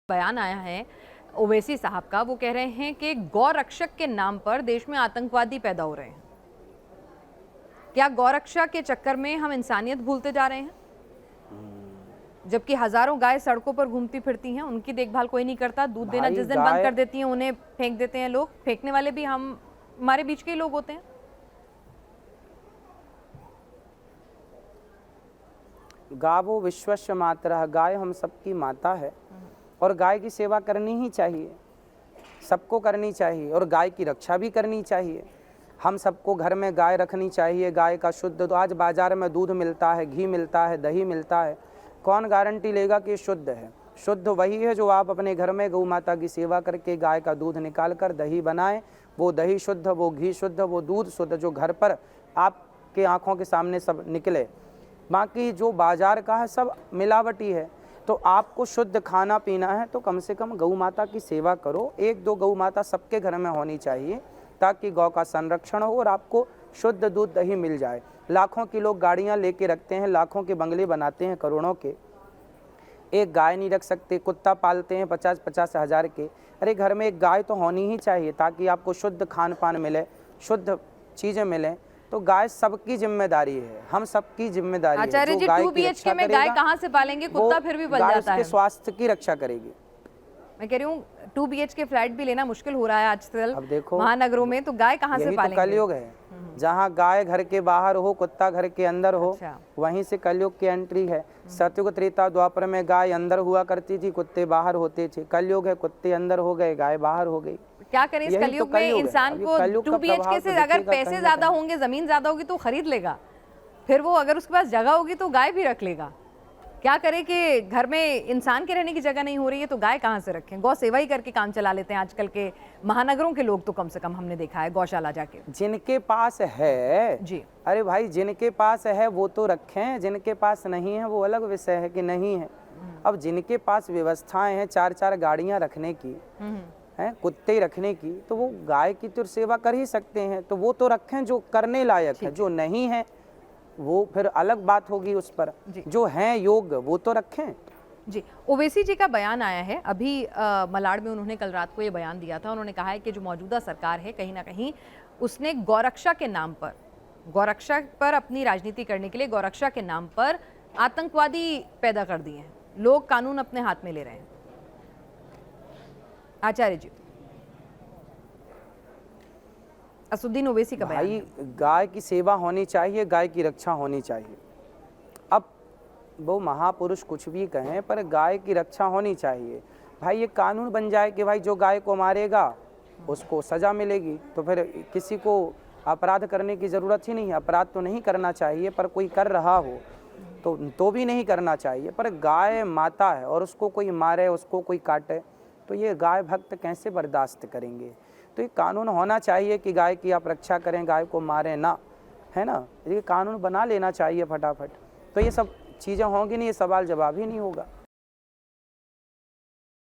बयान आया है ओवैसी साहब का। वो कह रहे हैं कि गौरक्षक के नाम पर देश में आतंकवादी पैदा हो रहे हैं। क्या गौरक्षा के चक्कर में हम इंसानियत भूलते जा रहे हैं? जबकि हजारों गाय सड़कों पर घूमती फिरती हैं, उनकी देखभाल कोई नहीं करता। दूध देना जिस दिन बंद कर देती हैं उन्हें फेंक देते हैं लोग। फेंकने वाले भी हमारे बीच के ही लोग होते हैं। गावो विश्वस्य मातरः, गाय हम सबकी माता है और गाय की सेवा करनी ही चाहिए, सबको करनी चाहिए और गाय की रक्षा भी करनी चाहिए। हम सबको घर में गाय रखनी चाहिए। गाय का शुद्ध, तो आज बाजार में दूध मिलता है, घी मिलता है, दही मिलता है, कौन गारंटी लेगा कि शुद्ध है? शुद्ध वही है जो आप अपने घर में गौ माता की सेवा करके गाय का दूध निकाल कर दही बनाएं। वो दही शुद्ध, वो घी शुद्ध, वो दूध शुद्ध, जो घर पर आपके आँखों के सामने सब निकले। बाकी जो बाजार का है सब मिलावटी है। तो आपको शुद्ध खाना पीना है तो कम से कम गौ माता की सेवा करो। एक दो गौ माता सबके घर में होनी चाहिए ताकि गौ का संरक्षण हो और आपको शुद्ध दूध दही मिल जाए। लाखों की लोग गाड़ियां लेके रखते हैं, लाखों के बंगले बनाते हैं करोड़ों के, एक गाय नहीं रख सकते। कुत्ता पालते हैं 50-50 हज़ार के। अरे घर में एक गाय तो होनी ही चाहिए ताकि आपको शुद्ध खान पान मिले, शुद्ध चीज़ें मिलें। तो गाय सबकी जिम्मेदारी है, हम सबकी जिम्मेदारी है। आचार्य जी, 2 BHK में गाय कहाँ से पालेंगे? कुत्ता फिर भी पल जाता है। उसके स्वास्थ्य की रक्षा करेगी। मैं कह रही हूँ 2 BHK फ्लैट भी लेना मुश्किल हो रहा है आजकल। अब देखो महानगरों में, तो गाय कहाँ से पालेंगे? तो कलयुग है, जहाँ गाय घर के बाहर हो, कुत्ता घर के अंदर हो। अच्छा। वहीं से कलयुग की एंट्री है। सतयुग त्रेता द्वापर में गाय अंदर हुआ करती थी, कुत्ते बाहर होते थे। कलयुग है, कुत्ते अंदर हो गए, गाय बाहर हो गई। क्या करें इस कलयुग में? इंसान को 2 BHK से अगर पैसे ज्यादा होंगे, जमीन ज्यादा होगी तो खरीद लेगा। फिर वो अगर उसके पास जगह होगी तो गाय भी रख लेगा। क्या करें कि घर में इंसान के रहने की जगह नहीं हो रही है तो गाय कहाँ से रखें? गौ सेवा ही करके काम चला लेते हैं आजकल के महानगरों के लोग। तो कम से कम हमने देखा है गौशाला जाके। जिनके पास है जी, अरे भाई, जिनके पास है वो तो रखें, जिनके पास नहीं है वो अलग विषय है कि नहीं है। अब जिनके पास व्यवस्थाएं हैं 4-4 गाड़ियां रखने की हैं, कुत्ते रखने की, तो वो गाय की तो सेवा कर ही सकते हैं। तो वो तो रखें जो करने लायक है। जो नहीं है वो फिर अलग बात होगी उस पर। जो हैं योग्य वो तो रखें। जी, ओवैसी जी का बयान आया है अभी मलाड में। उन्होंने कल रात को ये बयान दिया था। उन्होंने कहा है कि जो मौजूदा सरकार है कहीं ना कहीं उसने गौरक्षा के नाम पर, गौरक्षा पर अपनी राजनीति करने के लिए गौरक्षा के नाम पर आतंकवादी पैदा कर दिए हैं। लोग कानून अपने हाथ में ले रहे हैं। आचार्य जी, असुद्दीन ओवैसी का बयान। भाई, गाय की सेवा होनी चाहिए, गाय की रक्षा होनी चाहिए। अब वो महापुरुष कुछ भी कहें पर गाय की रक्षा होनी चाहिए। भाई ये कानून बन जाए कि भाई जो गाय को मारेगा उसको सजा मिलेगी, तो फिर किसी को अपराध करने की ज़रूरत ही नहीं है। अपराध तो नहीं करना चाहिए, पर कोई कर रहा हो तो भी नहीं करना चाहिए। पर गाय माता है और उसको कोई मारे, उसको कोई काटे, तो ये गाय भक्त कैसे बर्दाश्त करेंगे? तो ये कानून होना चाहिए कि गाय की आप रक्षा करें, गाय को मारें ना, है ना। ये कानून बना लेना चाहिए फटाफट। तो ये सब चीज़ें होंगी नहीं, ये सवाल जवाब ही नहीं होगा।